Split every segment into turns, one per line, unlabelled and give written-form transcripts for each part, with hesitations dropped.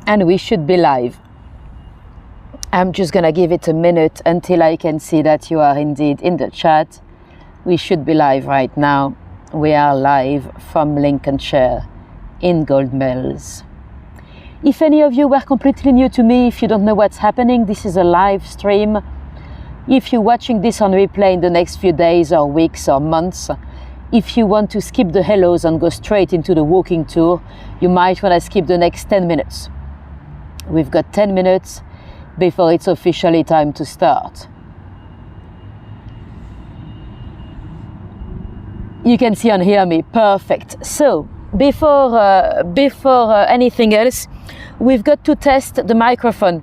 And we should be live. I'm just gonna give it a minute until I can see that you are indeed in the chat. We should be live right now. We are live from Lincolnshire, Ingoldmells. If any of you were completely new to me, if you don't know what's happening, this is a live stream. If you're watching this on replay in the next few days or weeks or months, if you want to skip the hellos and go straight into the walking tour, you might want to skip the next 10 minutes. We've got 10 minutes before it's officially time to start. You can see and hear me, perfect. So, before anything else, we've got to test the microphone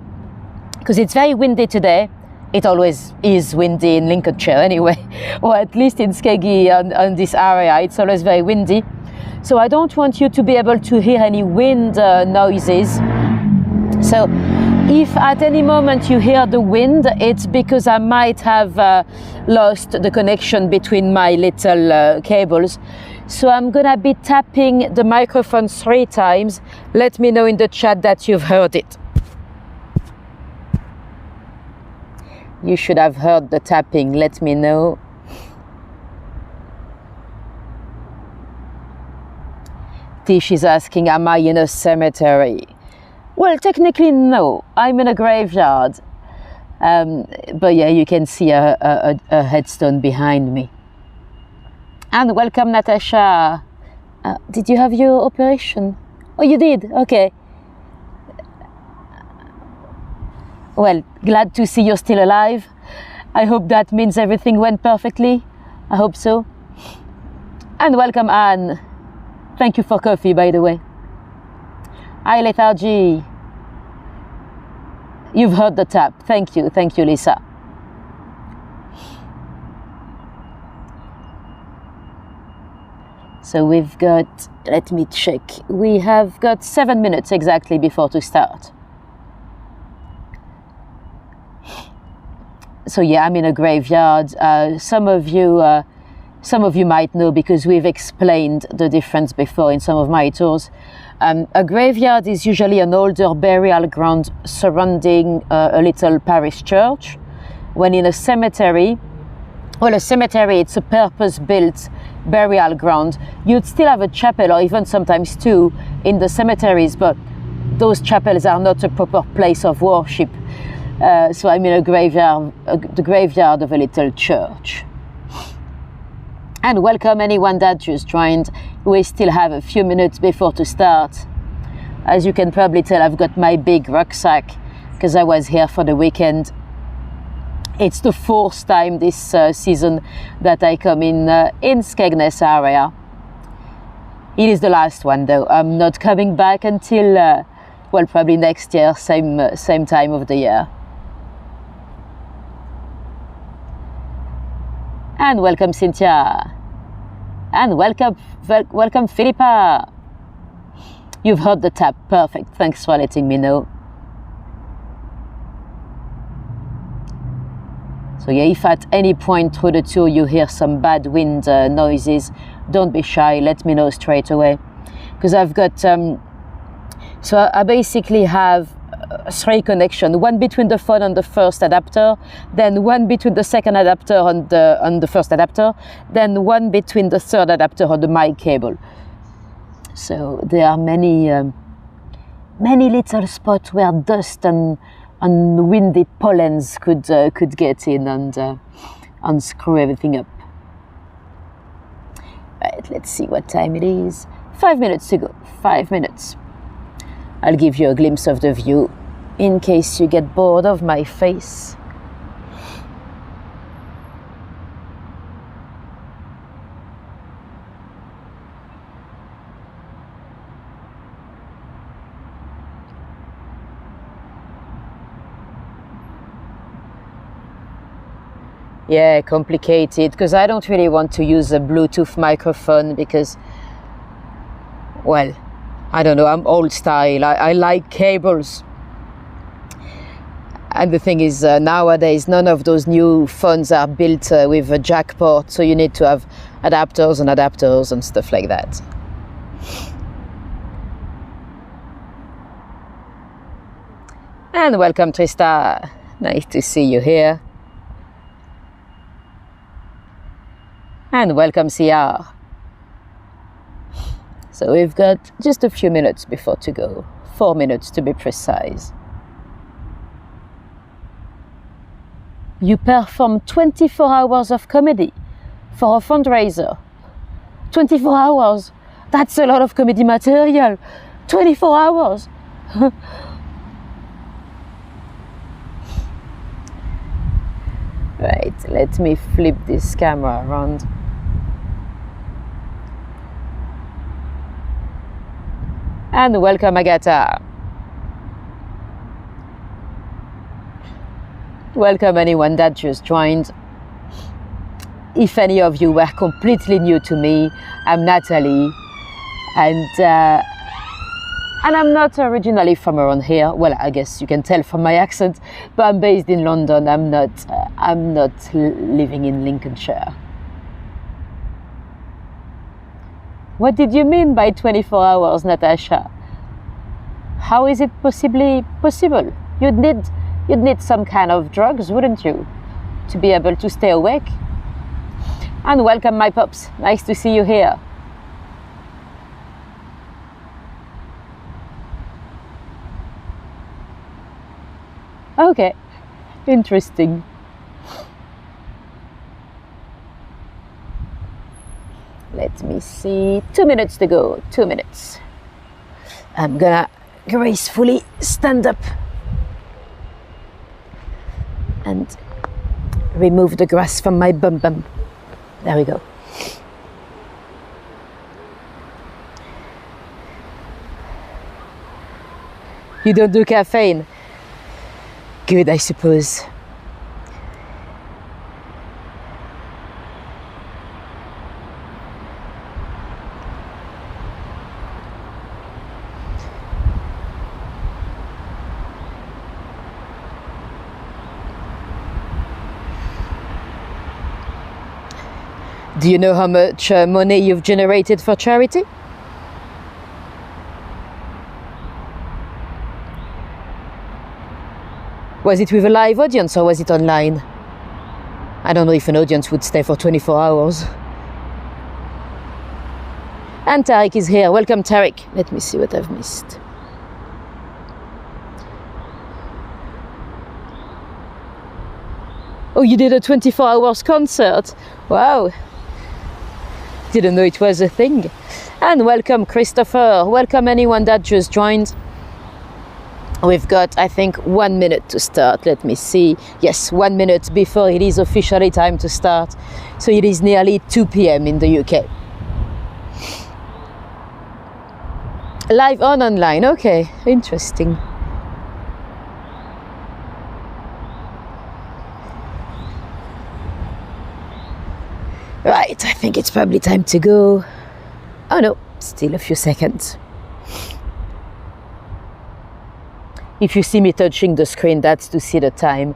because it's very windy today. It always is windy in Lincolnshire anyway, or at least in Skeggy and this area, it's always very windy. So I don't want you to be able to hear any wind noises. So if at any moment you hear the wind, it's because I might have lost the connection between my little cables. So I'm gonna be tapping the microphone 3 times. Let me know in the chat that you've heard it. You should have heard the tapping, let me know. Tish is asking, am I in a cemetery? Well, technically no, I'm in a graveyard. But yeah, you can see a headstone behind me. And welcome, Natasha. Did you have your operation? Oh, you did? Okay. Well, glad to see you're still alive. I hope that means everything went perfectly. I hope so. And welcome, Anne. Thank you for coffee, by the way. Hi, Lethargy. You've heard the tap. Thank you, Lisa. So we've got, let me check. We have got 7 minutes exactly before to start. So yeah, I'm in a graveyard. Some of you might know because we've explained the difference before in some of my tours. A graveyard is usually an older burial ground surrounding a little parish church. When in a cemetery, well, a cemetery, it's a purpose-built burial ground. You'd still have a chapel or even sometimes 2 in the cemeteries, but those chapels are not a proper place of worship. So I'm in a graveyard, the graveyard of a little church. And welcome anyone that just joined. We still have a few minutes before to start. As you can probably tell, I've got my big rucksack because I was here for the weekend. It's the 4th time this season that I come in Skegness area. It is the last one though. I'm not coming back until, well, probably next year, same time of the year. And welcome, Cynthia. And welcome, Philippa. You've heard the tap, perfect. Thanks for letting me know. So yeah, if at any point through the tour you hear some bad wind noises, don't be shy, let me know straight away. Because I've got, so I basically have 3 connections, one between the phone and the first adapter, then one between the second adapter and the first adapter, then one between the third adapter on the mic cable. So there are many little spots where dust and windy pollens could get in and screw everything up. Right, let's see what time it is. 5 minutes to go, 5 minutes. I'll give you a glimpse of the view in case you get bored of my face. Yeah, complicated, because I don't really want to use a Bluetooth microphone because, well, I don't know, I'm old style. I like cables. And the thing is, nowadays, none of those new phones are built with a jack port, so you need to have adapters and stuff like that. And welcome, Trista. Nice to see you here. And welcome, CR. So we've got just a few minutes before to go. 4 minutes to be precise. You perform 24 hours of comedy for a fundraiser. 24 hours. That's a lot of comedy material. 24 hours. Right, let me flip this camera around. And welcome, Agatha. Welcome anyone that just joined. If any of you were completely new to me, I'm Natalie, and I'm not originally from around here. Well, I guess you can tell from my accent, but I'm based in London. I'm not living in Lincolnshire. What did you mean by 24 hours, Natasha? How is it possibly possible? You'd need some kind of drugs, wouldn't you, to be able to stay awake? And welcome, my pups. Nice to see you here. Okay, interesting. Let me see, 2 minutes to go, 2 minutes. I'm gonna gracefully stand up and remove the grass from my bum bum. There we go. You don't do caffeine? Good, I suppose. Do you know how much money you've generated for charity? Was it with a live audience or was it online? I don't know if an audience would stay for 24 hours. And Tariq is here. Welcome, Tariq. Let me see what I've missed. Oh, you did a 24 hours concert. Wow. Didn't know it was a thing. And welcome, Christopher. Welcome anyone that just joined. We've got, I think, 1 minute to start. Let me see. Yes, 1 minute before it is officially time to start. So it is nearly 2 p.m. in the UK. Live on online. Okay, interesting. Right, I think it's probably time to go. Oh no, still a few seconds. If you see me touching the screen, that's to see the time.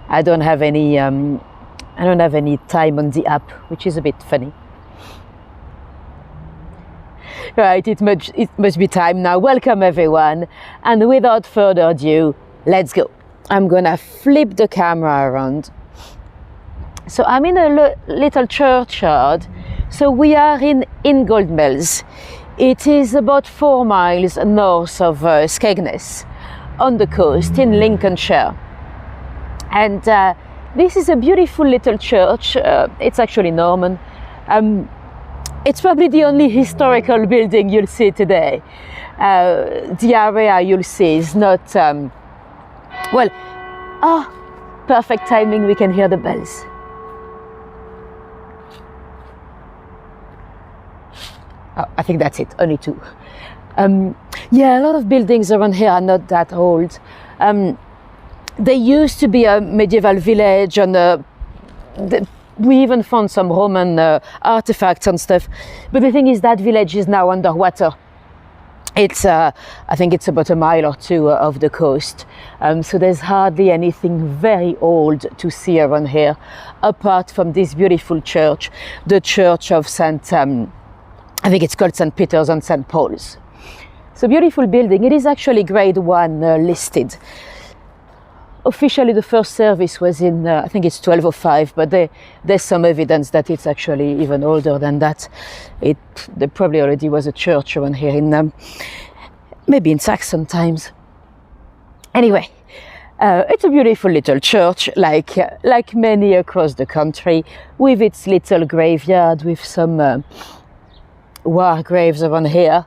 I don't have any time on the app, which is a bit funny. Right, it must be time now. Welcome everyone, and without further ado, let's go. I'm gonna flip the camera around. So I'm in a little churchyard. So we are in Ingoldmells. It is about 4 miles north of Skegness, on the coast in Lincolnshire. And this is a beautiful little church. It's actually Norman. It's probably the only historical building you'll see today. The area you'll see is not, perfect timing, we can hear the bells. Oh, I think that's it, only 2. Yeah, a lot of buildings around here are not that old. They used to be a medieval village, and we even found some Roman artifacts and stuff. But the thing is, that village is now underwater. It's, I think it's about 1 mile or 2 off the coast. So there's hardly anything very old to see around here, apart from this beautiful church, the Church of I think it's called St. Peter's and St. Paul's. So beautiful building. It is actually grade 1 listed. officially the first service was in, I think it's 1205, but there's some evidence that it's actually even older than that. There probably already was a church around here in, maybe in Saxon times. Anyway, it's a beautiful little church, like many across the country, with its little graveyard, with some war graves around here.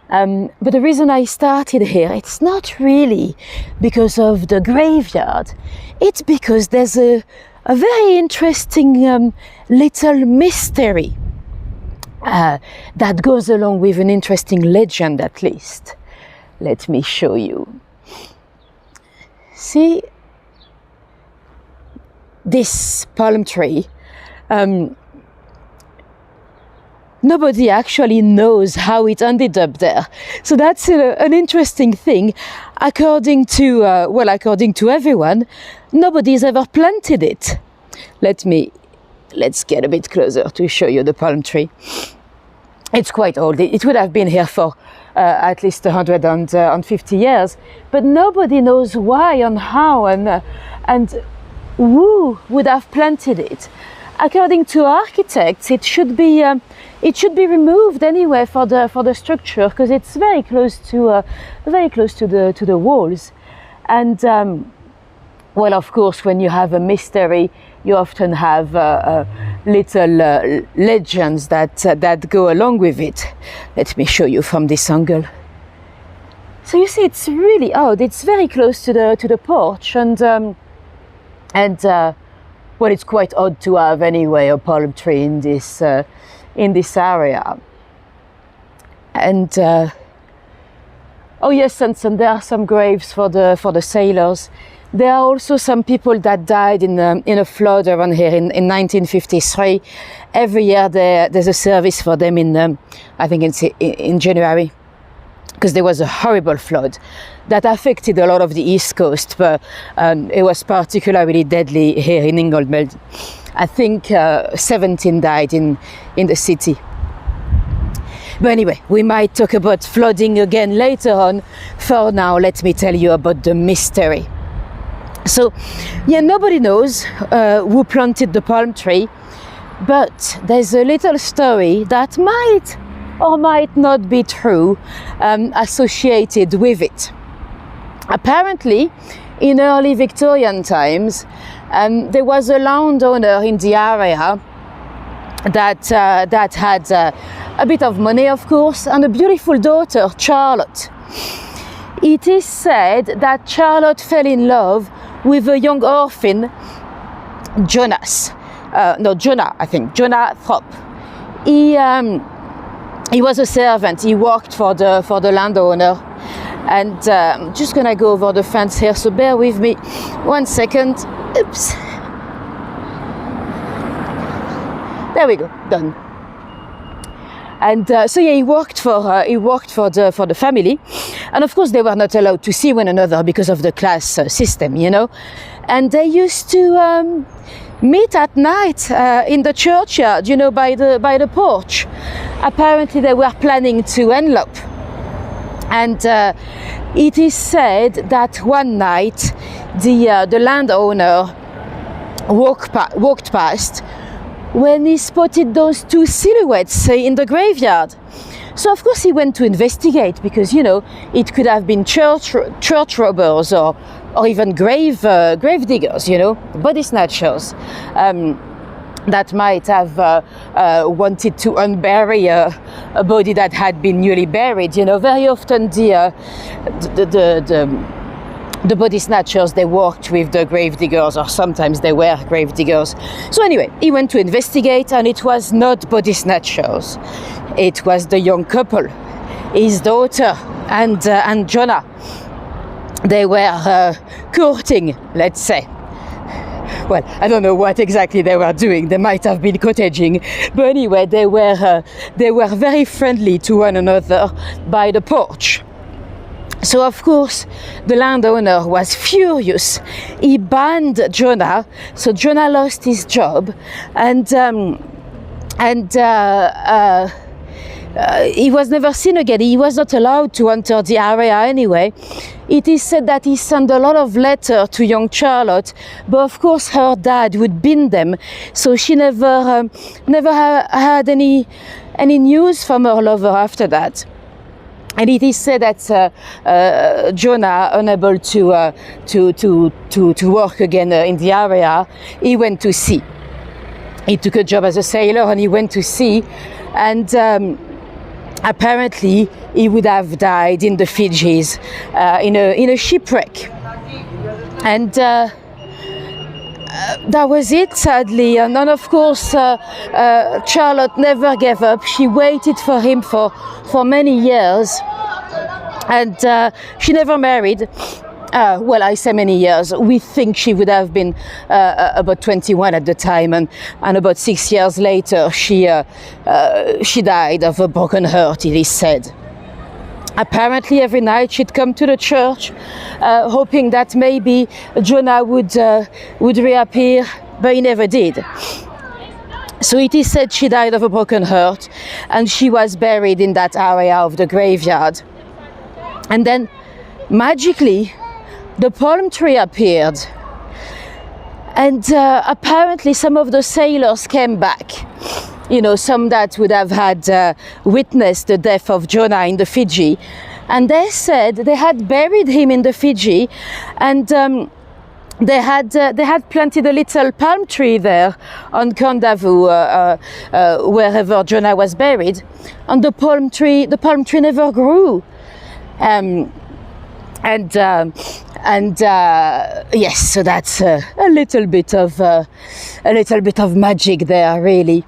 But the reason I started here, it's not really because of the graveyard. It's because there's a very interesting little mystery that goes along with an interesting legend, at least. Let me show you. See this palm tree? Nobody actually knows how it ended up there. So that's an interesting thing. According to everyone, nobody's ever planted it. Let's get a bit closer to show you the palm tree. It's quite old. It would have been here for at least 150 years, but nobody knows why and how and who would have planted it. According to architects, it should be removed anyway for the structure, because it's very close to the walls. And well, of course, when you have a mystery, you often have little legends that go along with it. Let me show you from this angle. So you see, it's really odd. It's very close to the porch, and well, it's quite odd to have anyway a palm tree in this area. And oh yes, and there are some graves for the sailors. There are also some people that died in a flood around here in 1953. Every year there's a service for them I think it's in January, because there was a horrible flood that affected a lot of the East Coast, but it was particularly deadly here in Ingoldmells. I think 17 died in the city. But anyway, we might talk about flooding again later on. For now, let me tell you about the mystery. So, yeah, nobody knows who planted the palm tree, but there's a little story that might or might not be true associated with it. Apparently, in early Victorian times, there was a landowner in the area that had a bit of money, of course, and a beautiful daughter, Charlotte. It is said that Charlotte fell in love with a young orphan, Jonah Thorpe. He was a servant. He worked for the landowner. And I'm just gonna go over the fence here, so bear with me 1 second. Oops. There we go, done. And so yeah, he worked for the family, and of course they were not allowed to see one another because of the class system, you know. And they used to meet at night in the churchyard, you know, by the porch. Apparently they were planning to elope. And it is said that one night the landowner walked past when he spotted those two silhouettes in the graveyard. So of course he went to investigate, because, you know, it could have been church robbers or even grave diggers, you know, body snatchers. That might have wanted to unbury a body that had been newly buried. You know, very often the body snatchers, they worked with the grave diggers, or sometimes they were grave diggers. So anyway, he went to investigate, and it was not body snatchers. It was the young couple, his daughter and Jonah. They were courting, let's say. Well, I don't know what exactly they were doing. They might have been cottaging, but anyway, they were very friendly to one another by the porch. So of course, the landowner was furious. He banned Jonah, so Jonah lost his job, and he was never seen again. He was not allowed to enter the area anyway. It is said that he sent a lot of letters to young Charlotte, but of course her dad would bin them, so she never had any news from her lover after that. And it is said that Jonah, unable to work again in the area, he went to sea. He took a job as a sailor and he went to sea, and apparently he would have died in the Fijis in a shipwreck. And that was it, sadly. And then, of course, Charlotte never gave up. She waited for him for many years, and she never married. Well, I say many years. We think she would have been about 21 at the time, and about 6 years later, she died of a broken heart, it is said. Apparently, every night she'd come to the church, hoping that maybe Jonah would reappear, but he never did. So it is said she died of a broken heart, and she was buried in that area of the graveyard. And then, magically, the palm tree appeared, and apparently some of the sailors came back. You know, some that would have had witnessed the death of Jonah in the Fiji, and they said they had buried him in the Fiji, and they had planted a little palm tree there on Kondavu, wherever Jonah was buried, and the palm tree never grew. Yes, so that's a little bit of magic there, really.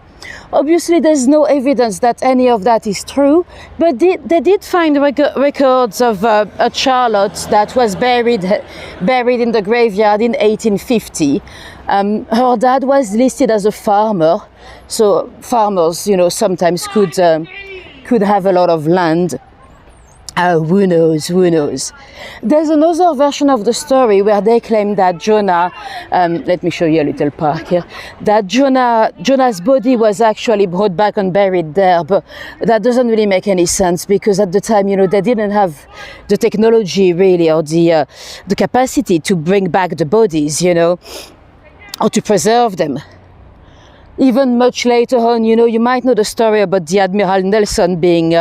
Obviously, there's no evidence that any of that is true, but they did find records of a Charlotte that was buried in the graveyard in 1850. Her dad was listed as a farmer, so farmers, you know, sometimes could have a lot of land. Who knows? There's another version of the story where they claim that Jonah, let me show you a little park here, that Jonah's body was actually brought back and buried there, but that doesn't really make any sense, because at the time, you know, they didn't have the technology really, or the capacity to bring back the bodies, you know, or to preserve them. Even much later on, you know, you might know the story about the Admiral Nelson being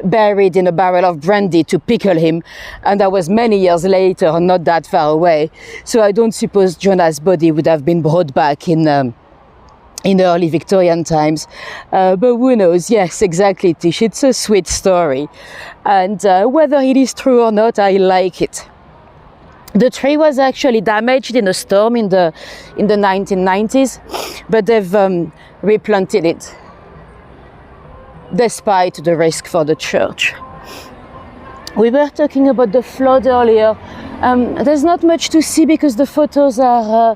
buried in a barrel of brandy to pickle him, and that was many years later, not that far away. So I don't suppose Jonah's body would have been brought back in early Victorian times, but who knows? Yes, exactly, Tish. It's a sweet story, and whether it is true or not, I like it. The tree was actually damaged in a storm in the 1990s, but they've replanted it despite the risk for the church. We were talking about the flood earlier. There's not much to see because the photos are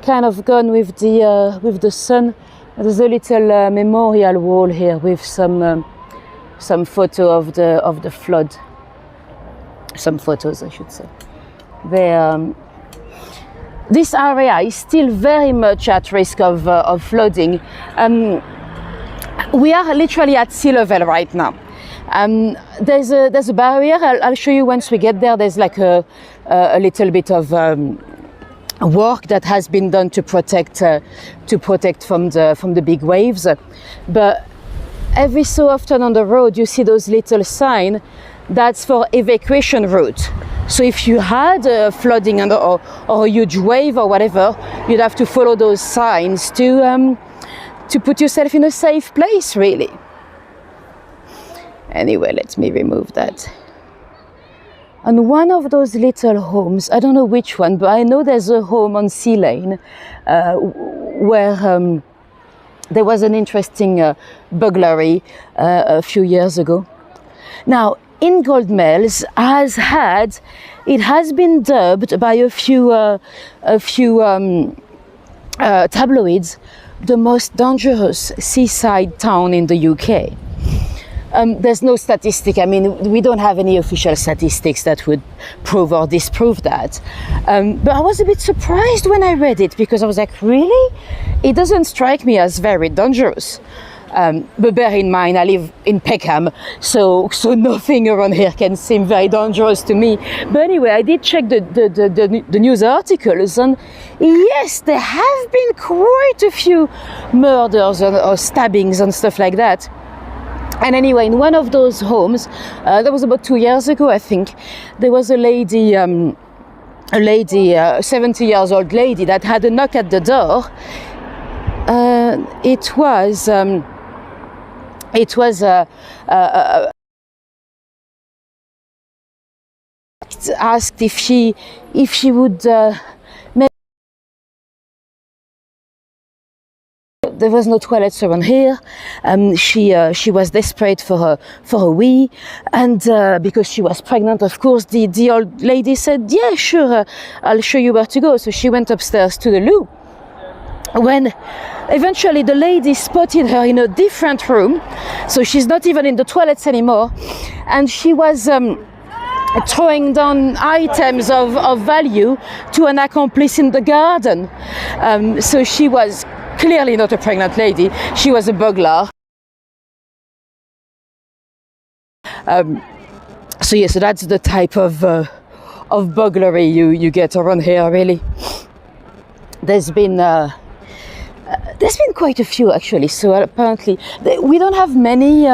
kind of gone with the sun. There's a little memorial wall here with some photo of the flood. Some photos, I should say. This area is still very much at risk of flooding. We are literally at sea level right now. There's a barrier. I'll show you once we get there. There's like a little bit of work that has been done to protect from the big waves. But every so often on the road you see those little signs. That's for evacuation route. So if you had flooding or a huge wave or whatever, you'd have to follow those signs to put yourself in a safe place, really. Anyway, let me remove that. And one of those little homes, I don't know which one, but I know there's a home on Sea Lane where there was an interesting burglary a few years ago. Now, Ingoldmells has been dubbed by a few tabloids the most dangerous seaside town in the UK. There's no statistic. I mean, we don't have any official statistics that would prove or disprove that. But I was a bit surprised when I read it, because I was like, really? It doesn't strike me as very dangerous. But bear in mind, I live in Peckham, so nothing around here can seem very dangerous to me. But anyway, I did check the news articles, and yes, there have been quite a few murders or stabbings and stuff like that. And anyway, in one of those homes, that was about 2 years ago, I think, there was a lady, 70 years old lady that had a knock at the door. It was asked if she would. There was no toilets around here. She was desperate for a wee, and because she was pregnant, of course, the old lady said, "Yeah, sure, I'll show you where to go." So she went upstairs to the loo. When eventually the lady spotted her in a different room, so she's not even in the toilets anymore, and she was throwing down items of value to an accomplice in the garden. So she was clearly not a pregnant lady, she was a burglar. So yeah, so that's the type of burglary you get around here, really. There's been quite a few, actually. So apparently we don't have many,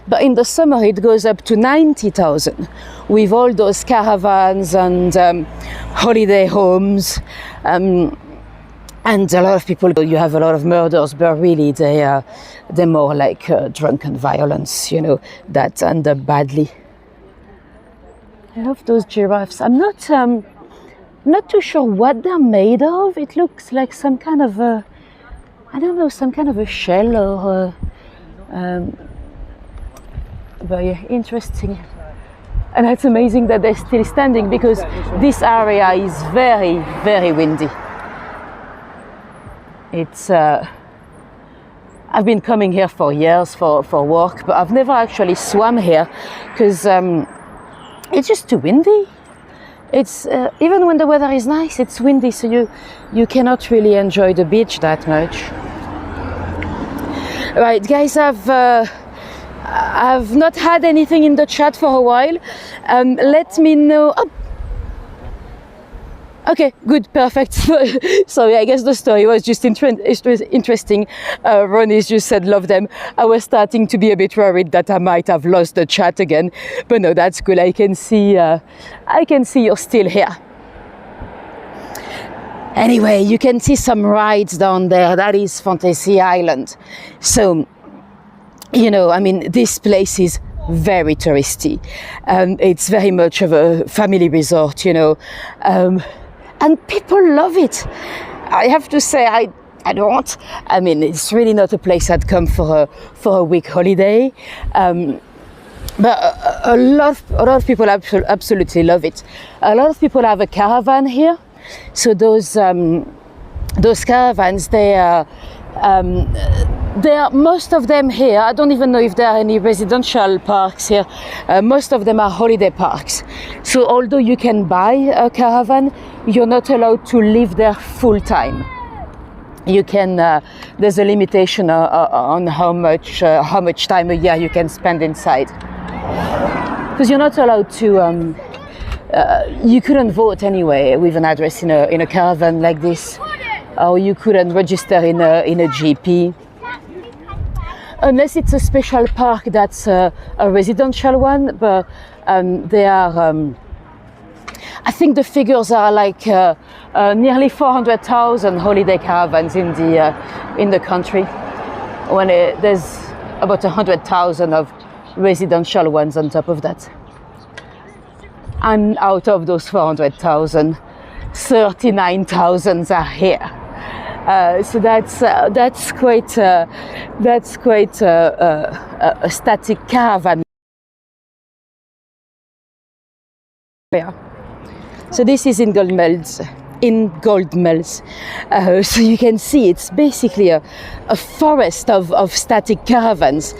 but in the summer it goes up to 90,000 with all those caravans and holiday homes, and a lot of people. You have a lot of murders, but really they're more like drunken violence, you know, that end up badly. I love those giraffes. I'm not too sure what they're made of. It looks like some kind of a, I don't know, some kind of a shell or very interesting. And it's amazing that they're still standing, because this area is very, very windy. It's I've been coming here for years for work, but I've never actually swam here because it's just too windy. It's even when the weather is nice, it's windy, so you cannot really enjoy the beach that much. Right, guys, I've not had anything in the chat for a while. Let me know. Oh. Okay, good, perfect. Sorry, I guess the story was just interesting. Ronnie just said love them. I was starting to be a bit worried that I might have lost the chat again, but no, that's good. I can see you're still here. Anyway, you can see some rides down there. That is Fantasy Island. So, you know, I mean, this place is very touristy. It's very much of a family resort, you know. And people love it. I have to say, I don't. I mean, it's really not a place I'd come for a week holiday. But a lot of people absolutely love it. A lot of people have a caravan here. So those caravans, they are most of them here. I don't even know if there are any residential parks here. Most of them are holiday parks. So although you can buy a caravan, you're not allowed to live there full time. You can. There's a limitation on how much time a year you can spend inside. Because you're not allowed to. You couldn't vote anyway with an address in a caravan like this, or you couldn't register in a GP. Unless it's a special park that's a residential one, but they are, I think the figures are like nearly 400,000 holiday caravans in the country, when there's about 100,000 of residential ones on top of that. And out of those 400,000, 39,000 are here. So that's quite a static caravan. Yeah. So this is Ingoldmells. So you can see it's basically a forest of static caravans.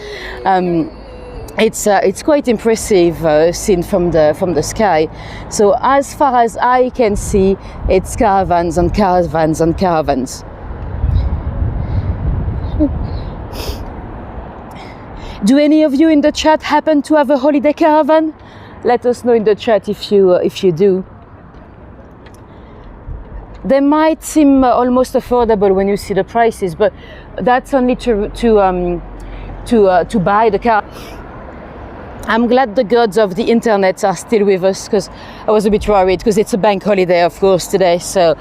It's quite impressive seen from the sky. So as far as I can see, it's caravans and caravans and caravans. Do any of you in the chat happen to have a holiday caravan? Let us know in the chat if you do. They might seem almost affordable when you see the prices, but that's only to buy the car. I'm glad the gods of the internet are still with us, because I was a bit worried, because it's a bank holiday, of course, today. So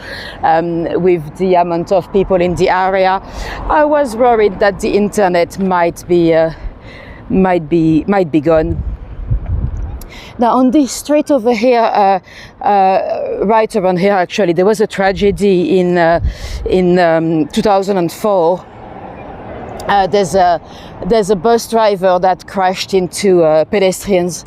with the amount of people in the area, I was worried that the internet might be gone. Now on this street over here, right around here actually, there was a tragedy in 2004. There's a bus driver that crashed into pedestrians.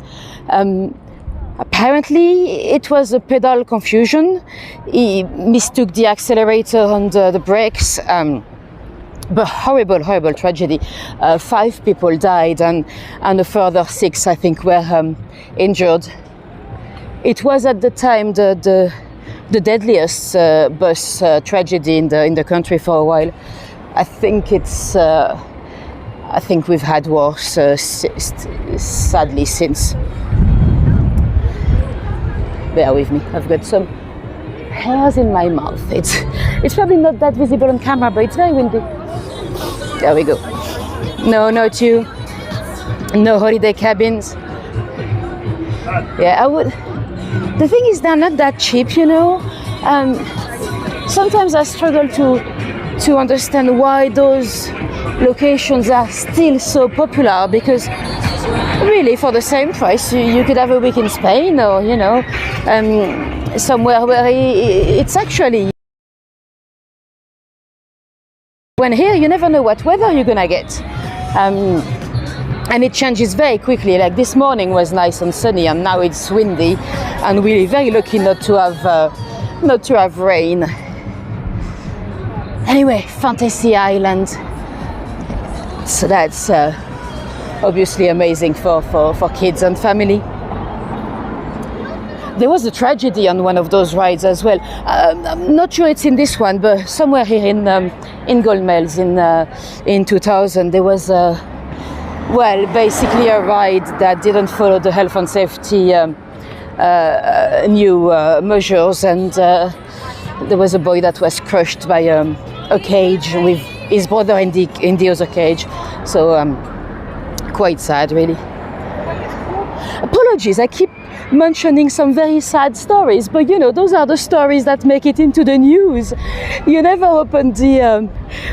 Apparently it was a pedal confusion. He mistook the accelerator and the brakes. But horrible tragedy. 5 people died and a further 6, I think, were injured. It was at the time the deadliest bus tragedy in the country for a while. I think we've had worse, sadly, since. Bear with me, I've got some hairs in my mouth. It's probably not that visible on camera, but it's very windy. There we go. No, not you. No holiday cabins. Yeah, I would. The thing is, they're not that cheap, you know. Sometimes I struggle to understand why those locations are still so popular, because really for the same price you could have a week in Spain, or somewhere where it's actually, when here you never know what weather you're gonna get, and it changes very quickly. Like this morning was nice and sunny, and now it's windy, and we're very lucky not to have rain. Anyway, Fantasy Island. So that's obviously amazing for kids and family. There was a tragedy on one of those rides as well. I'm not sure it's in this one, but somewhere here in Ingoldmells in 2000, there was basically a ride that didn't follow the health and safety new measures, and there was a boy that was crushed by a cage with his brother in the other cage. So quite sad, really. Apologies, I keep mentioning some very sad stories, but those are the stories that make it into the news. You never open the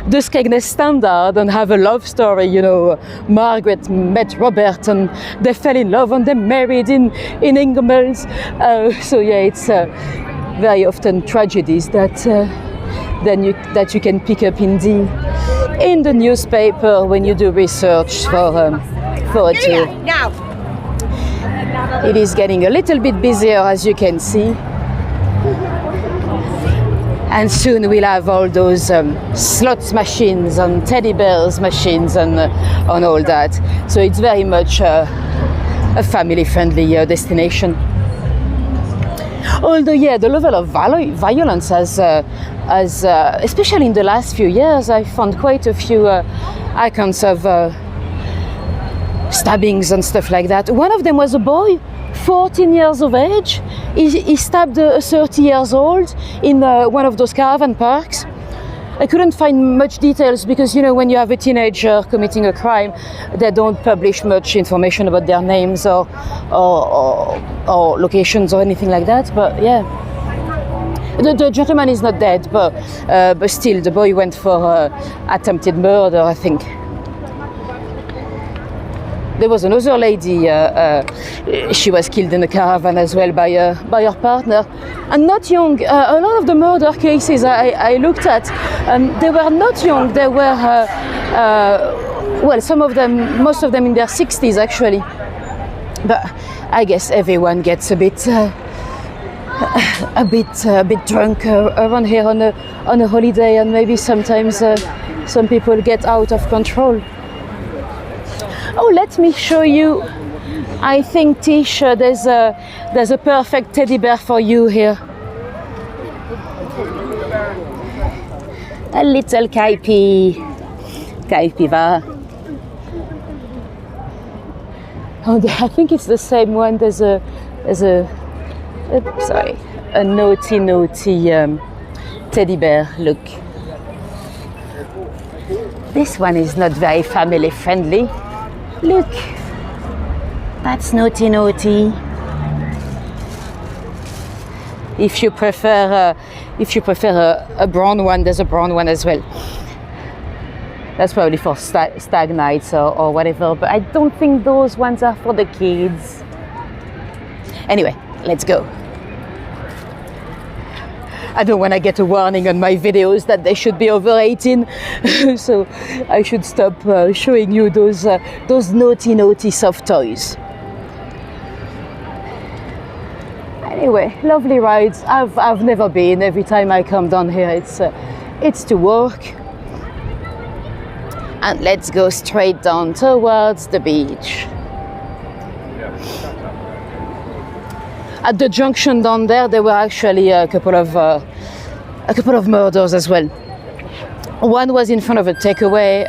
Skegness Standard and have a love story. Margaret met Robert and they fell in love and they married in Ingoldmells. So yeah, it's very often tragedies that you can pick up in the newspaper when you do research for a tour. It is getting a little bit busier, as you can see, and soon we'll have all those slots machines and teddy bears machines and all that. So it's very much a family-friendly destination. Although, yeah, the level of violence has especially in the last few years, I found quite a few accounts of stabbings and stuff like that. One of them was a boy, 14 years of age. He stabbed a 30 years old in one of those caravan parks. I couldn't find much details because, when you have a teenager committing a crime, they don't publish much information about their names or locations or anything like that. But yeah, the gentleman is not dead, but still, the boy went for attempted murder, I think. There was another lady, she was killed in a caravan as well by her partner, and not young. A lot of the murder cases I looked at, they were not young, they were, most of them in their 60s actually. But I guess everyone gets a bit drunk around here on a holiday, and maybe sometimes some people get out of control. Oh, let me show you. I think, Tish, there's a perfect teddy bear for you here. A little Kaipi va. Oh, I think it's the same one. There's a naughty teddy bear. Look. This one is not very family friendly. Look. That's naughty. If you prefer a brown one, there's a brown one as well. That's probably for stag nights or whatever, but I don't think those ones are for the kids. Anyway, let's go. I don't want to get a warning on my videos that they should be over 18, so I should stop showing you those naughty soft toys. Anyway, lovely rides. I've never been. Every time I come down here, it's to work. And let's go straight down towards the beach. At the junction down there were actually a couple of murders as well. One was in front of a takeaway,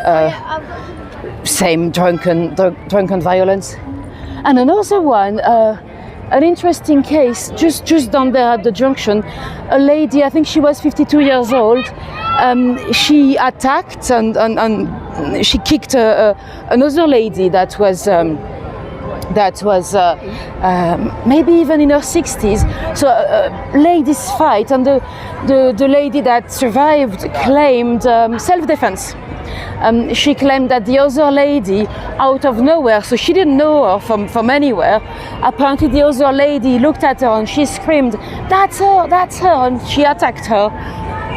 same drunken violence, and another one, an interesting case just down there at the junction. A lady, I think she was 52 years old. She attacked and she kicked another lady that was maybe even in her 60s. So ladies fight, and the lady that survived claimed self-defense. She claimed that the other lady, out of nowhere, so she didn't know her from anywhere, apparently the other lady looked at her and she screamed, that's her, and she attacked her.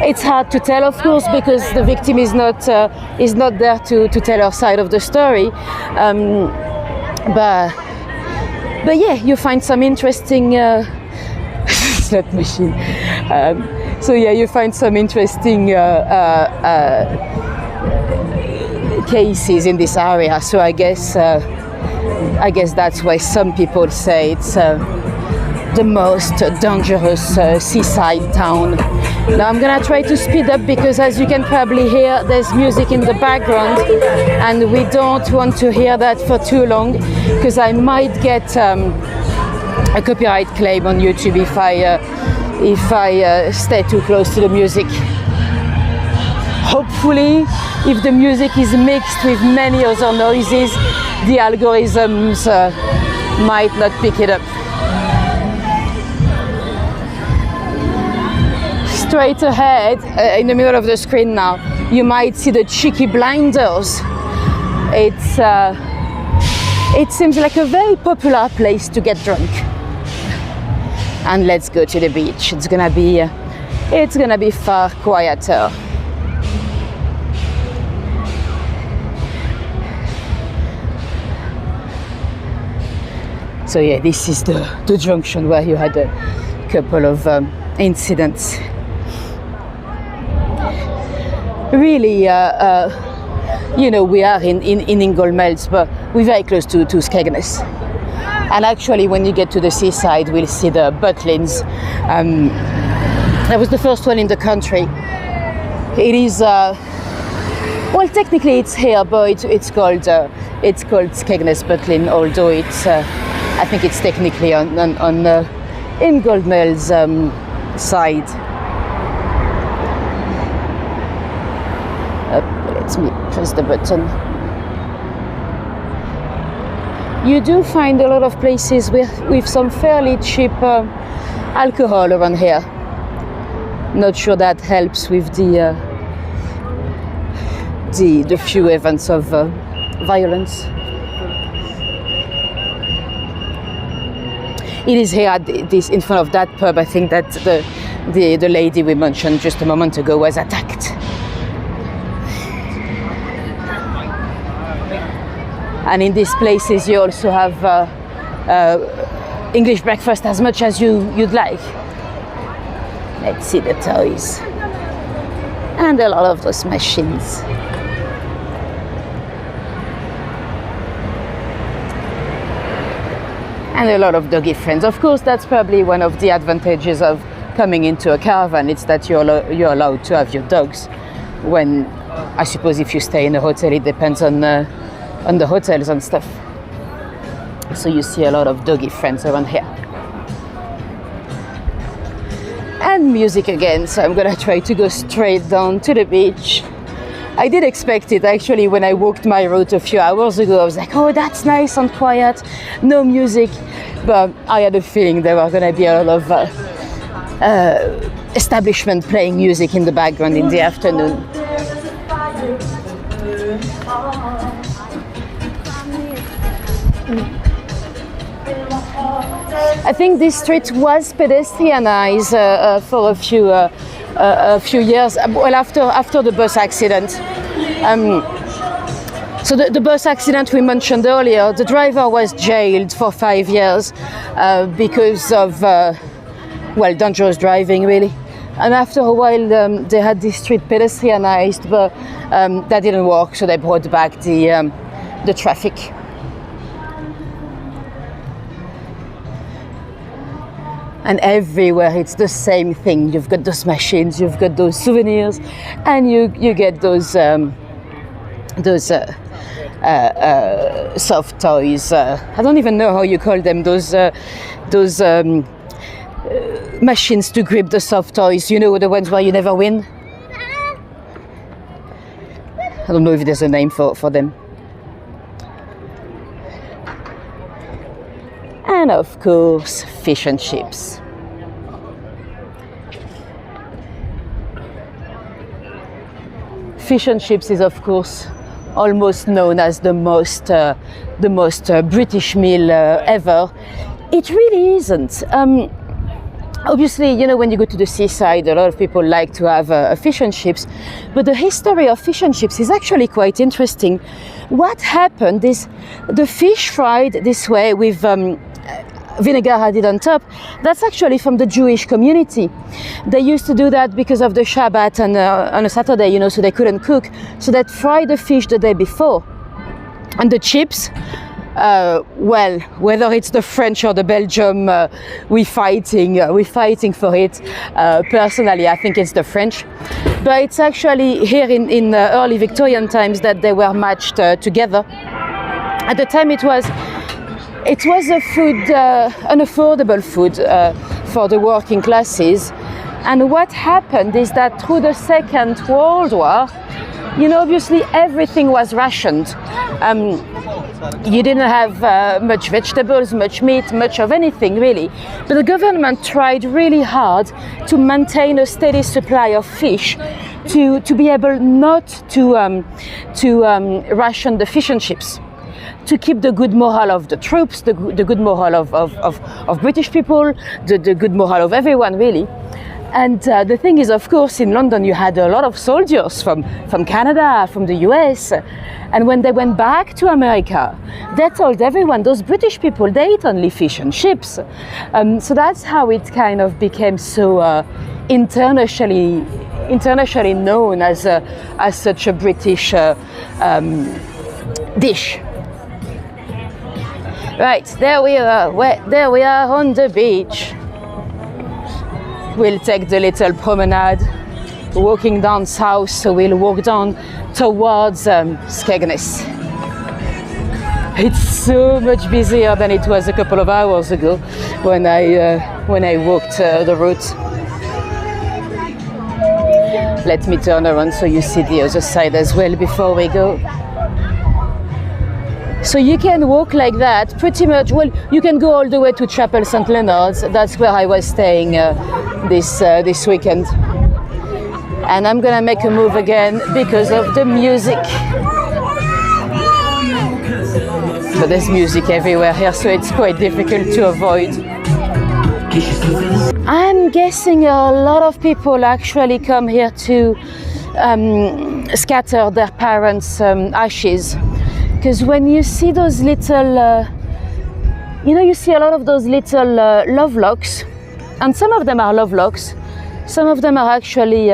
It's hard to tell, of course, because the victim is not there to tell her side of the story. But yeah, you find some interesting slot machine. So yeah, you find some interesting cases in this area. So I guess that's why some people say it's the most dangerous seaside town. Now I'm gonna try to speed up because, as you can probably hear, there's music in the background, and we don't want to hear that for too long because I might get a copyright claim on YouTube if I stay too close to the music. Hopefully, if the music is mixed with many other noises, the algorithms might not pick it up. Straight ahead, in the middle of the screen now, you might see the Cheeky Blinders. It seems like a very popular place to get drunk. And let's go to the beach. It's gonna be far quieter. So yeah, this is the junction where you had a couple of incidents. Really, we are in Ingoldmells, but we're very close to Skegness. And actually, when you get to the seaside, we'll see the Butlins. That was the first one in the country. It is, well, technically it's here, but it's called Skegness Butlin, although it's, I think it's technically on Ingoldmells side. Let me press the button. You do find a lot of places with some fairly cheap alcohol around here. Not sure that helps with the few events of violence. It is here at this, in front of that pub, I think, that the lady we mentioned just a moment ago was attacked. And in these places you also have English breakfast as much as you'd like. Let's see the toys. And a lot of those machines. And a lot of doggy friends. Of course, that's probably one of the advantages of coming into a caravan. It's that you're allowed to have your dogs. When, I suppose, if you stay in a hotel, it depends on the hotels and stuff. So you see a lot of doggy friends around here. And music again, so I'm gonna try to go straight down to the beach. I did expect it actually when I walked my route a few hours ago. I was like, oh, that's nice and quiet, no music. But I had a feeling there were gonna be a lot of establishment playing music in the background in the afternoon. I think this street was pedestrianized for a few years. Well, after the bus accident. So the bus accident we mentioned earlier, the driver was jailed for 5 years because of dangerous driving, really. And after a while, they had this street pedestrianized, but that didn't work, so they brought back the traffic. And everywhere it's the same thing. You've got those machines, you've got those souvenirs, and you get those soft toys. I don't even know how you call them. Those machines to grip the soft toys. You know, the ones where you never win. I don't know if there's a name for them. And of course, fish and chips. Fish and chips is, of course, almost known as the most British meal ever. It really isn't. Obviously, you know, when you go to the seaside, a lot of people like to have fish and chips, but the history of fish and chips is actually quite interesting. What happened is the fish fried this way with vinegar added on top, that's actually from the Jewish community. They used to do that because of the Shabbat and on a Saturday, you know, so they couldn't cook. So they'd fry the fish the day before. And the chips, well, whether it's the French or the Belgium, we're fighting for it. Personally, I think it's the French. But it's actually here in early Victorian times that they were matched together. At the time it was a food, an affordable food for the working classes. And what happened is that through the Second World War, you know, obviously everything was rationed. You didn't have much vegetables, much meat, much of anything really. But the government tried really hard to maintain a steady supply of fish to be able not to ration the fish and chips, to keep the good morale of the troops, the good morale of British people, the good morale of everyone really. And the thing is, of course, in London you had a lot of soldiers from Canada, from the US, and when they went back to America, they told everyone, those British people, they eat only fish and chips. So that's how it kind of became so internationally known as such a British dish. Right, there we are on the beach. We'll take the little promenade, walking down south, so we'll walk down towards Skegness. It's so much busier than it was a couple of hours ago when I walked the route. Let me turn around so you see the other side as well before we go. So you can walk like that pretty much. Well, you can go all the way to Chapel St. Leonard's. That's where I was staying this weekend. And I'm gonna make a move again because of the music. But there's music everywhere here, so it's quite difficult to avoid. I'm guessing a lot of people actually come here to scatter their parents' ashes. Because when you see those little, you see a lot of those little love locks, and some of them are love locks, some of them are actually,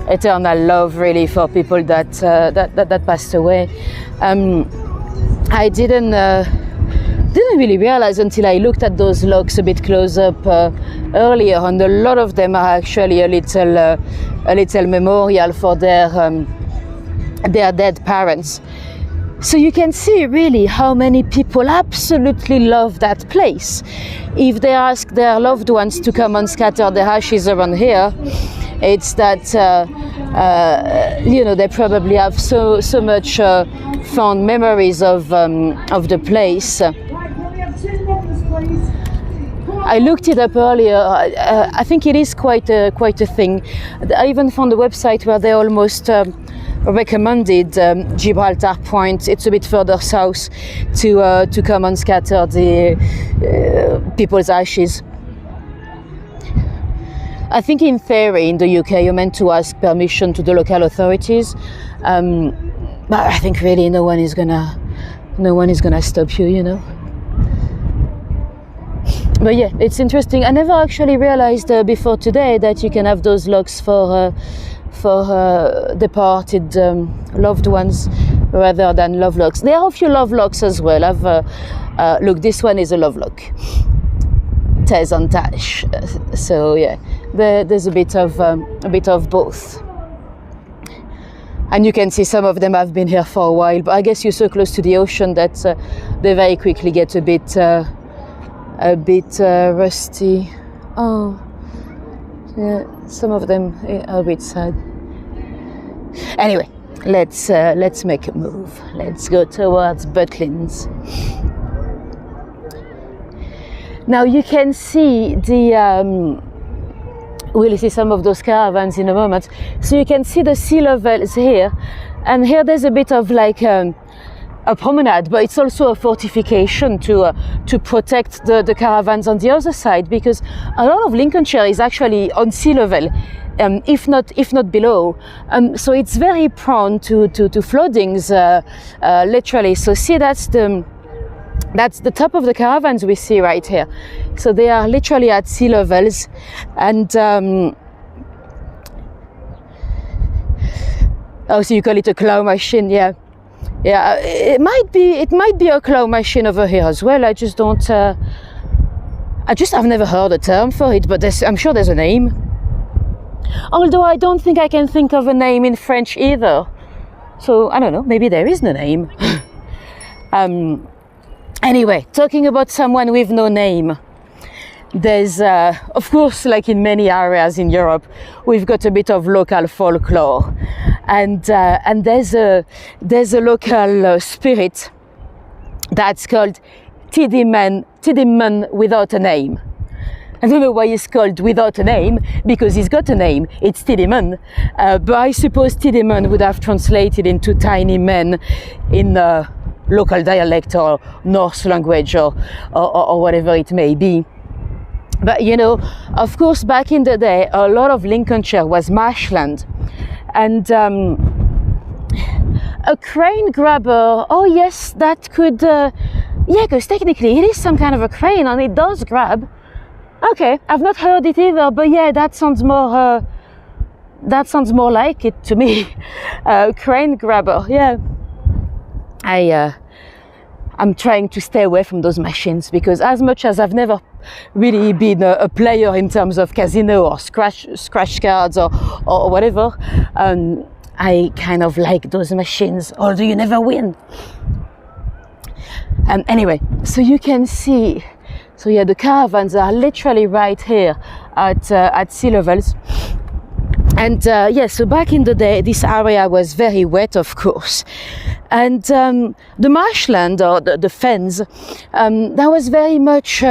eternal love really for people that passed away. I didn't really realize until I looked at those locks a bit close up earlier, and a lot of them are actually a little memorial for their dead parents. So you can see really how many people absolutely love that place. If they ask their loved ones to come and scatter their ashes around here, it's that they probably have so much fond memories of the place. I looked it up earlier. I think it is quite a thing. I even found a website where they almost recommended Gibraltar Point. It's a bit further south to come and scatter the people's ashes. I think in theory in the UK you're meant to ask permission to the local authorities, but I think really no one is gonna stop you, you know. But yeah, it's interesting. I never actually realized before today that you can have those locks for departed loved ones rather than love locks. There are a few love locks as well. Look, this one is a love lock. Tez and Tash. So yeah, there's a bit of both. And you can see some of them have been here for a while, but I guess you're so close to the ocean that they very quickly get a bit rusty. Oh, yeah, some of them are a bit sad. Anyway, let's make a move. Let's go towards Butlins. Now you can see we'll see some of those caravans in a moment. So you can see the sea levels here, and here there's a bit of like a promenade, but it's also a fortification to protect the caravans on the other side, because a lot of Lincolnshire is actually on sea level, if not below. So it's very prone to floodings, literally. So see, that's the top of the caravans we see right here. So they are literally at sea levels, and oh, so you call it a claw machine, yeah. Yeah, it might be a claw machine over here as well. I just have never heard a term for it, but I'm sure there's a name. Although I don't think I can think of a name in French either. So I don't know, maybe there is no name. Anyway, talking about someone with no name. There's, of course, like in many areas in Europe, we've got a bit of local folklore, and there's a local spirit that's called Tidimman without a name. I don't know why he's called without a name, because he's got a name. It's Tidimman, but I suppose Tidimman would have translated into tiny men in local dialect or Norse language or whatever it may be. But you know, of course, back in the day, a lot of Lincolnshire was marshland, and a crane grabber. Oh yes, that could, yeah, because technically it is some kind of a crane and it does grab. Okay, I've not heard it either, but yeah, that sounds more like it to me. Crane grabber, yeah. I'm trying to stay away from those machines, because as much as I've never really been a player in terms of casino or scratch cards or whatever, I kind of like those machines, although you never win. Anyway, so you can see, so yeah, the caravans are literally right here at sea levels. And yeah, so back in the day, this area was very wet, of course. And the marshland, or the fens, that was very much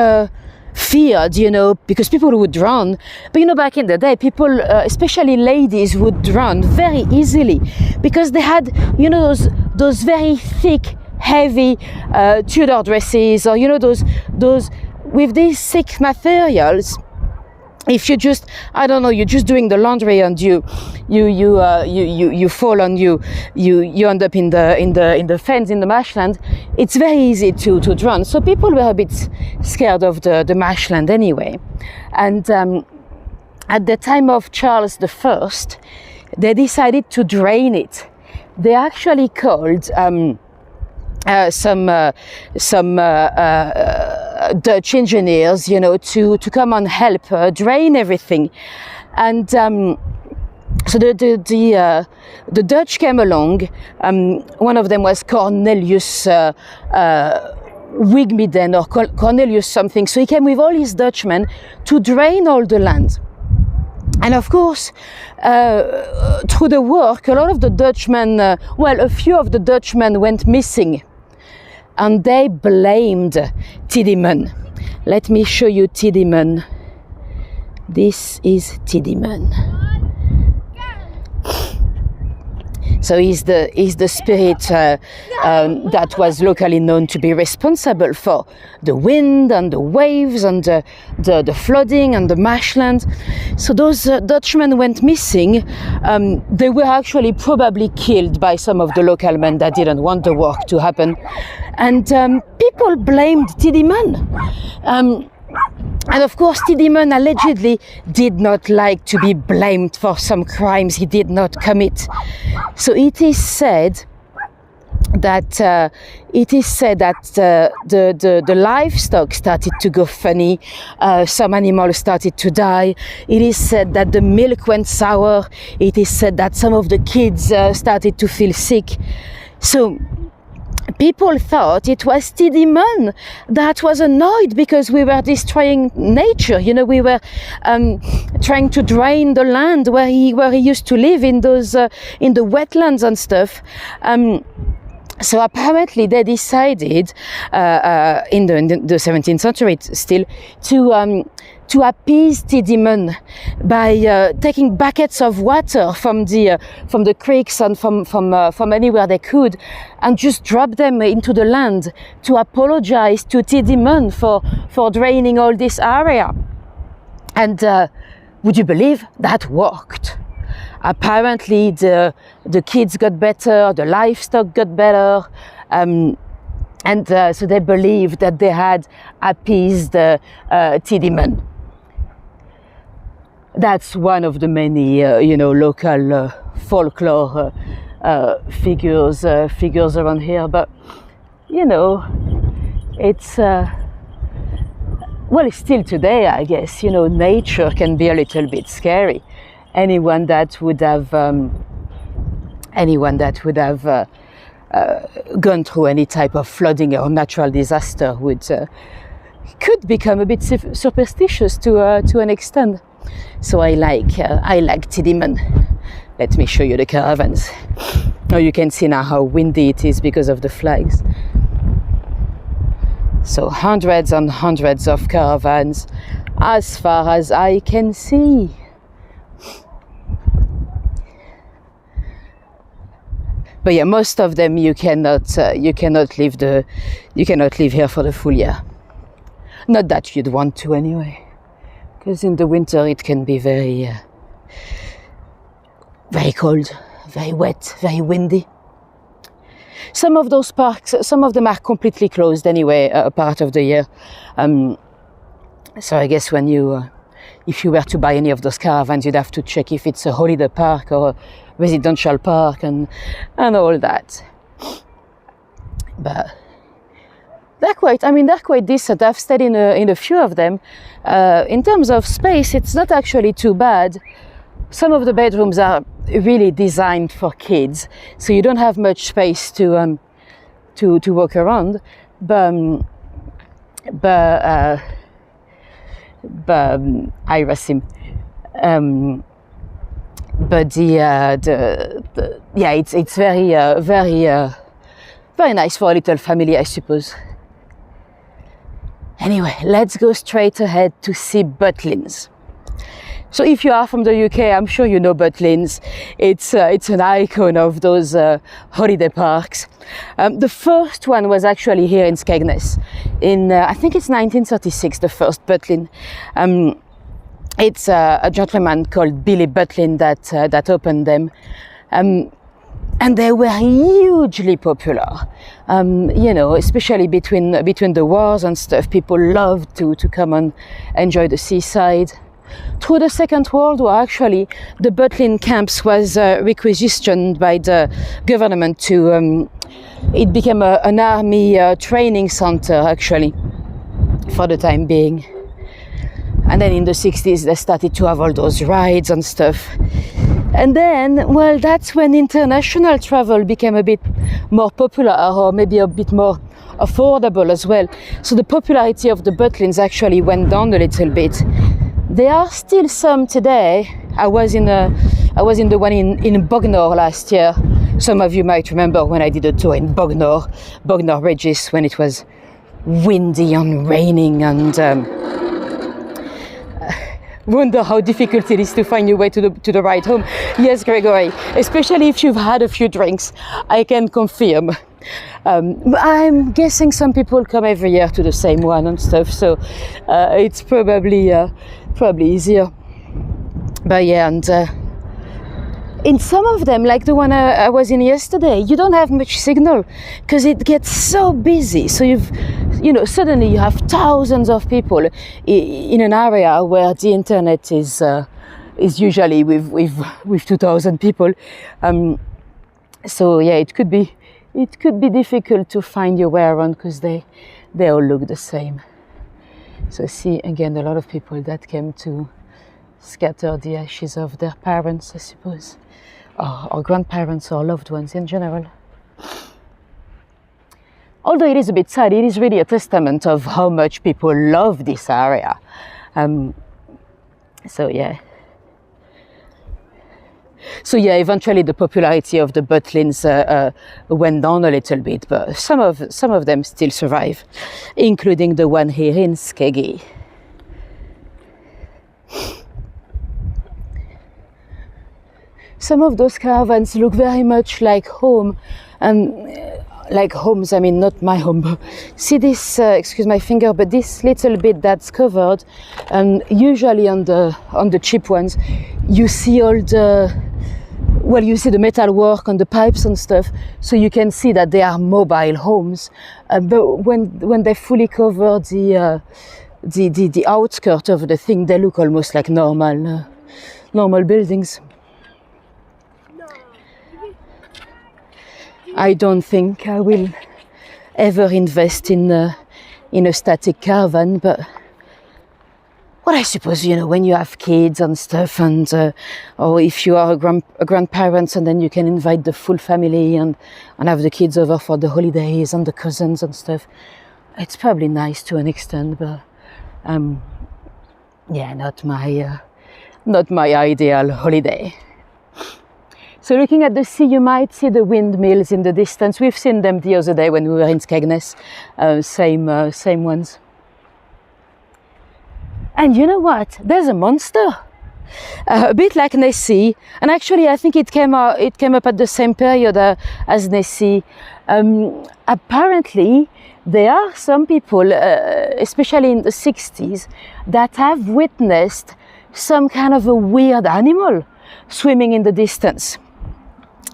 feared, you know, because people would drown. But you know, back in the day, people, especially ladies, would drown very easily, because they had, you know, those very thick, heavy Tudor dresses, or you know, those with these thick materials. If you just, I don't know, you're just doing the laundry and you fall and you end up in the fens, in the marshland, it's very easy to drown. So people were a bit scared of the marshland anyway. And at the time of Charles I, they decided to drain it. They actually called some Dutch engineers, you know, to come and help drain everything. And So the Dutch came along. One of them was Cornelius Wigmiden or Cornelius something. So he came with all his Dutchmen to drain all the land. And of course, through the work, a lot of the Dutchmen, a few of the Dutchmen went missing. And they blamed Tiedemann. Let me show you Tiedemann. This is Tiedemann. So he's the spirit that was locally known to be responsible for the wind and the waves and the flooding and the marshland. So those Dutchmen went missing. They were actually probably killed by some of the local men that didn't want the work to happen. And people blamed Tiedemann. And of course, Tiedemann allegedly did not like to be blamed for some crimes he did not commit. So it is said that the livestock started to go funny. Some animals started to die. It is said that the milk went sour. It is said that some of the kids started to feel sick. So people thought it was Tiedemann that was annoyed because we were destroying nature. You know, we were trying to drain the land where he used to live in those in the wetlands and stuff. So apparently they decided in the 17th century still to appease Tiedemann by taking buckets of water from the creeks and from anywhere they could, and just drop them into the land to apologize to Tiedemann for draining all this area. And would you believe that worked? Apparently the kids got better, the livestock got better, and so they believed that they had appeased Tiedemann. That's one of the many, local folklore figures around here. But it's still today, I guess. Nature can be a little bit scary. Anyone that would have gone through any type of flooding or natural disaster could become a bit superstitious to an extent. So I like Tiedemann. Let me show you the caravans. Now you can see now how windy it is because of the flags. So hundreds and hundreds of caravans as far as I can see. But yeah, most of them you cannot live here for the full year. Not that you'd want to anyway, because in the winter it can be very cold, very wet, very windy. Some of those parks, some of them are completely closed anyway, a part of the year. So I guess if you were to buy any of those caravans, you'd have to check if it's a holiday park or a residential park and all that. But they're quite decent. I've stayed in a few of them. In terms of space, it's not actually too bad. Some of the bedrooms are really designed for kids, so you don't have much space to walk around. But Irasim. But it's very nice for a little family, I suppose. Anyway, let's go straight ahead to see Butlins. So if you are from the UK, I'm sure you know Butlins. It's an icon of those holiday parks. The first one was actually here in Skegness. I think it's 1936, the first Butlin. It's a gentleman called Billy Butlin that opened them. And they were hugely popular, especially between the wars and stuff. People loved to come and enjoy the seaside. Through the Second World War, actually, the Butlin camps was requisitioned by the government to. It became an army training center, actually, for the time being. And then in the 60s, they started to have all those rides and stuff. And then, well, that's when international travel became a bit more popular, or maybe a bit more affordable as well. So the popularity of the Butlins actually went down a little bit. There are still some today. I was in the one in Bognor last year. Some of you might remember when I did a tour in Bognor Regis, when it was windy and raining, and wonder how difficult it is to find your way to the right home. Yes, Gregory, especially if you've had a few drinks, I can confirm. I'm guessing some people come every year to the same one and stuff, so it's probably easier. But yeah, and in some of them, like the one I was in yesterday, you don't have much signal because it gets so busy. So suddenly you have thousands of people in an area where the internet is usually with 2,000 people. So yeah, it could be difficult to find your way around because they all look the same. So see again a lot of people that came to scatter the ashes of their parents, I suppose, or grandparents or loved ones in general. Although it is a bit sad, it is really a testament of how much people love this area. So yeah, eventually the popularity of the Butlins went down a little bit, but some of them still survive, including the one here in Skeggy. Some of those caravans look very much like home, like homes. I mean, not my home. But see this? Excuse my finger, but this little bit that's covered, and usually on the cheap ones, you see all the. Well, you see the metal work on the pipes and stuff, so you can see that they are mobile homes. But when they fully cover the outskirt of the thing, they look almost like normal buildings. I don't think I will ever invest in a static caravan, but well, I suppose, when you have kids and stuff, and or if you are a grandparent, and then you can invite the full family and have the kids over for the holidays and the cousins and stuff, it's probably nice to an extent, but yeah, not my ideal holiday. So looking at the sea, you might see the windmills in the distance. We've seen them the other day when we were in Skegness, same ones. And you know what? There's a monster, a bit like Nessie. And actually, I think it came up at the same period as Nessie. Apparently, there are some people, especially in the 60s, that have witnessed some kind of a weird animal swimming in the distance.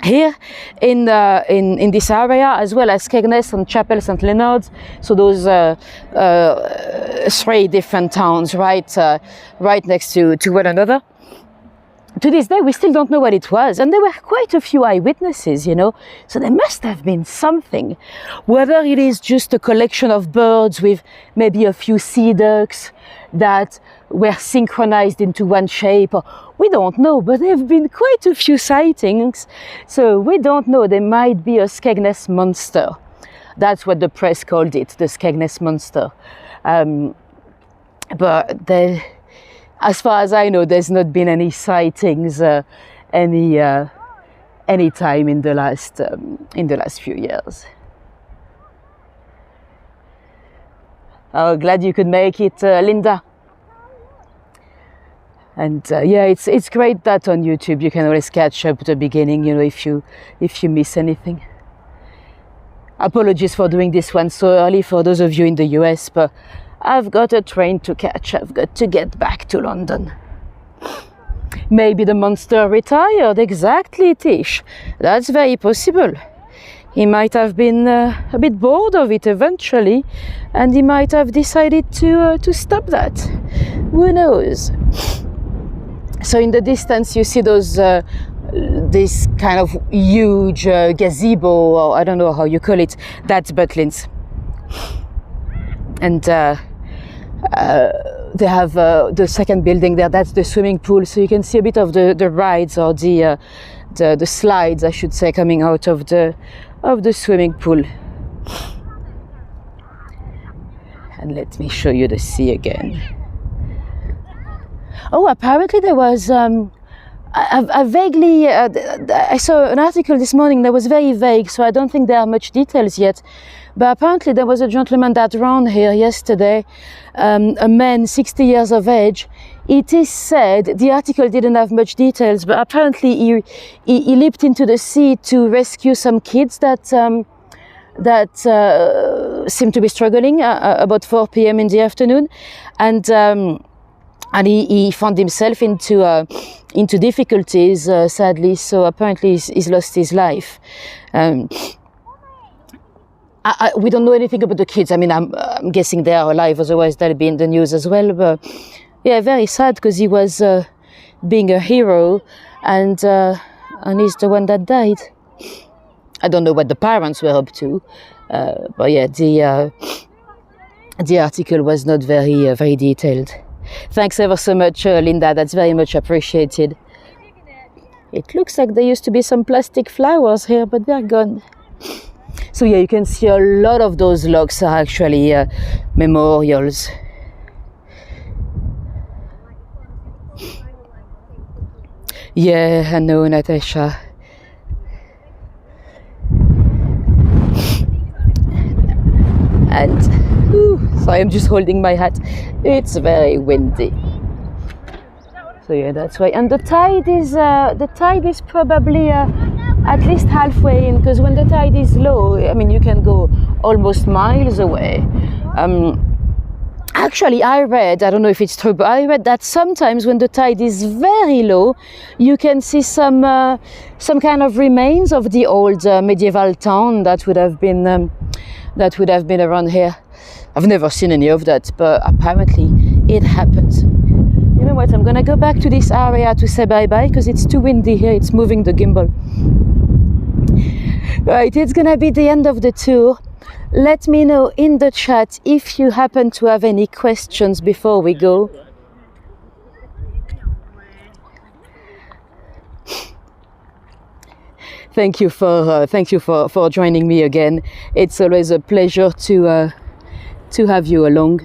Here in this area, as well as Skegness and Chapel St. Leonard's, so those 3 different towns right next to one another. To this day, we still don't know what it was, and there were quite a few eyewitnesses, so there must have been something. Whether it is just a collection of birds with maybe a few sea ducks that were synchronized into one shape, or we don't know, but there have been quite a few sightings, so we don't know. There might be a Skegness monster. That's what the press called it, the Skegness monster. But as far as I know, there's not been any sightings any time in the last few years. Oh, glad you could make it, Linda. And yeah, it's great that on YouTube you can always catch up at the beginning, if you miss anything. Apologies for doing this one so early for those of you in the US, but I've got a train to catch. I've got to get back to London. Maybe the monster retired. Exactly, Tish. That's very possible. He might have been a bit bored of it eventually, and he might have decided to stop that. Who knows? So in the distance you see those this kind of huge gazebo, or I don't know how you call it. That's Butlins. And they have the second building there. That's the swimming pool, so you can see a bit of the rides, or the slides, I should say, coming out of the swimming pool. And let me show you the sea again. Oh, apparently there was I vaguely I saw an article this morning that was very vague, so I don't think there are much details yet. But apparently there was a gentleman that ran here yesterday, a man 60 years of age. It is said, the article didn't have much details, but apparently he leaped into the sea to rescue some kids that seemed to be struggling about 4 p.m. in the afternoon, and he found himself into difficulties, sadly. So apparently he's lost his life. We don't know anything about the kids. I mean, I'm guessing they are alive, otherwise they'll be in the news as well. But yeah, very sad, because he was being a hero, and he's the one that died. I don't know what the parents were up to, but yeah, the article was not very detailed. Thanks ever so much, Linda. That's very much appreciated. It looks like there used to be some plastic flowers here, but they're gone. So yeah, you can see a lot of those logs are actually memorials. Yeah, I know, Natasha. And so I'm just holding my hat. It's very windy. So yeah, that's why. And the tide is probably at least halfway in, because when the tide is low, I mean, you can go almost miles away. Actually, I read, I don't know if it's true, but I read that sometimes when the tide is very low, you can see some kind of remains of the old medieval town that would have been around here. I've never seen any of that, but apparently it happens. You know what? I'm gonna go back to this area to say bye-bye, because it's too windy here. It's moving the gimbal. Right, it's gonna be the end of the tour. Let me know in the chat if you happen to have any questions before we go. Thank you for joining me again. It's always a pleasure to have you along.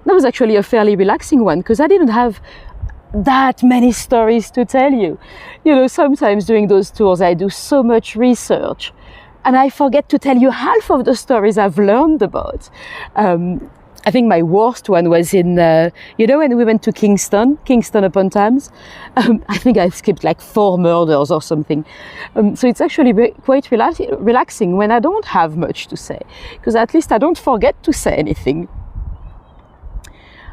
That was actually a fairly relaxing one, because I didn't have that many stories to tell you. You know, sometimes doing those tours I do so much research and I forget to tell you half of the stories I've learned about. I think my worst one was in, when we went to Kingston upon Thames. I think I skipped like 4 murders or something. So it's actually quite relaxing when I don't have much to say, because at least I don't forget to say anything.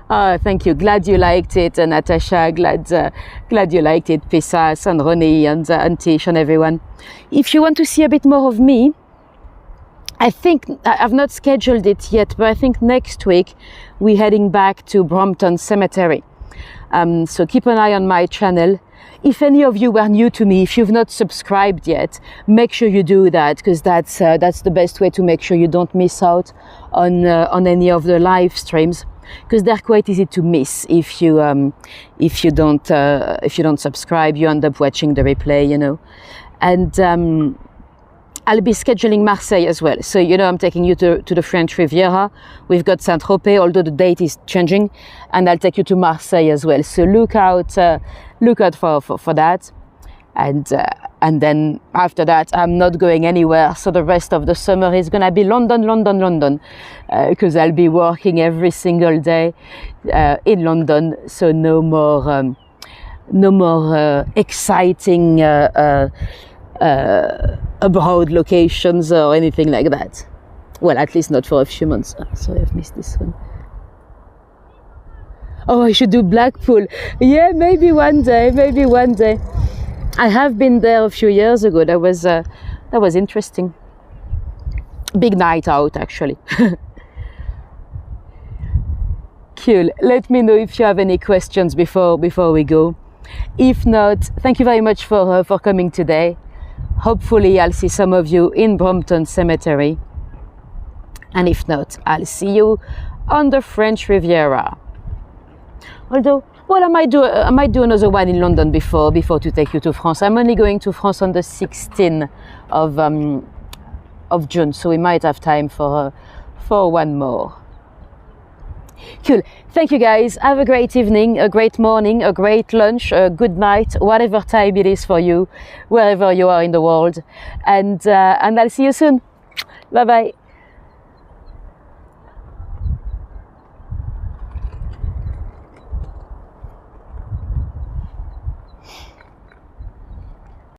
Thank you. Glad you liked it, Natasha. Glad you liked it, Pisas and Ronnie and Tish and everyone. If you want to see a bit more of me, I think I've not scheduled it yet, but I think next week we're heading back to Brompton Cemetery. So keep an eye on my channel. If any of you were new to me, if you've not subscribed yet, make sure you do that, because that's the best way to make sure you don't miss out on any of the live streams, because they're quite easy to miss if you don't subscribe. You end up watching the replay, you know. And I'll be scheduling Marseille as well. So, you know, I'm taking you to the French Riviera. We've got Saint-Tropez, although the date is changing, and I'll take you to Marseille as well. So look out for that. And then after that, I'm not going anywhere. So the rest of the summer is gonna be London, because I'll be working every single day in London. So no more exciting abroad locations or anything like that. Well, at least not for a few months. Oh, sorry, I've missed this one. Oh, I should do Blackpool. Yeah, maybe one day. I have been there a few years ago. That was interesting. Big night out, actually. Cool. Let me know if you have any questions before we go. If not, thank you very much for coming today. Hopefully I'll see some of you in Brompton Cemetery. And if not, I'll see you on the French Riviera. Although, well, I might do another one in London before to take you to France. I'm only going to France on the 16th of June, so we might have time for one more. Cool. Thank you guys. Have a great evening, a great morning, a great lunch, a good night, whatever time it is for you, wherever you are in the world. And I'll see you soon. Bye bye.